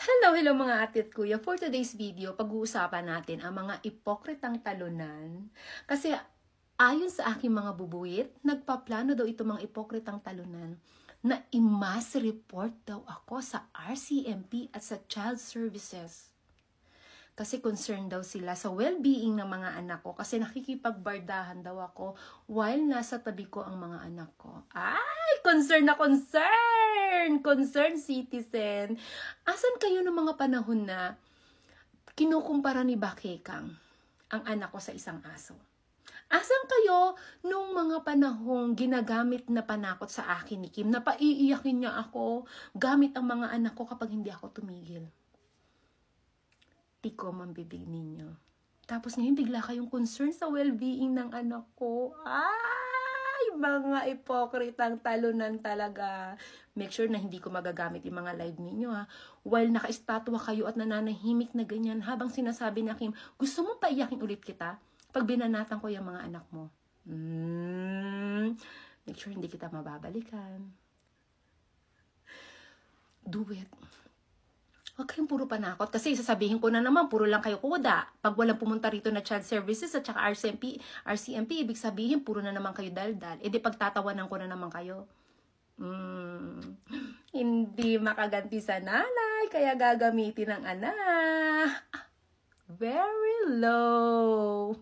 Hello mga ate at kuya. For today's video, pag-uusapan natin ang mga ipokritang talunan. Kasi ayon sa aking mga bubuit, nagpaplano daw ito mga ipokritang talunan na i-mass report daw ako sa RCMP at sa Child Services. Kasi concerned daw sila sa well-being ng mga anak ko kasi nakikipagbardahan daw ako while nasa tabi ko ang mga anak ko. Ay, concern na concern! Concern citizen. Asan kayo ng mga panahon na kinukumpara ni Bakekang ang anak ko sa isang aso? Asan kayo nung mga panahong ginagamit na panakot sa akin ni Kim na paiiyakin niya ako gamit ang mga anak ko kapag hindi ako tumigil? Tikom ang bibig ninyo. Tapos ngayon bigla kayong concern sa well-being ng anak ko. Ay, mga ipokritang talunan talaga. Make sure na hindi ko magagamit yung mga live ninyo ha. While naka-estatwa kayo at nananahimik na ganyan habang sinasabi na Kim, gusto mo paiyakin ulit kita pag binanatan ko yung mga anak mo. Make sure hindi kita mababalikan. Do it. Huwag kayong puro panakot kasi sasabihin ko na naman puro lang kayo kuda. Pag walang pumunta rito na Child Services at saka RCMP, ibig sabihin puro na naman kayo daldal. E di pagtatawanan ko na naman kayo. Hindi makaganti sa nanay kaya gagamitin ng anak. Very low.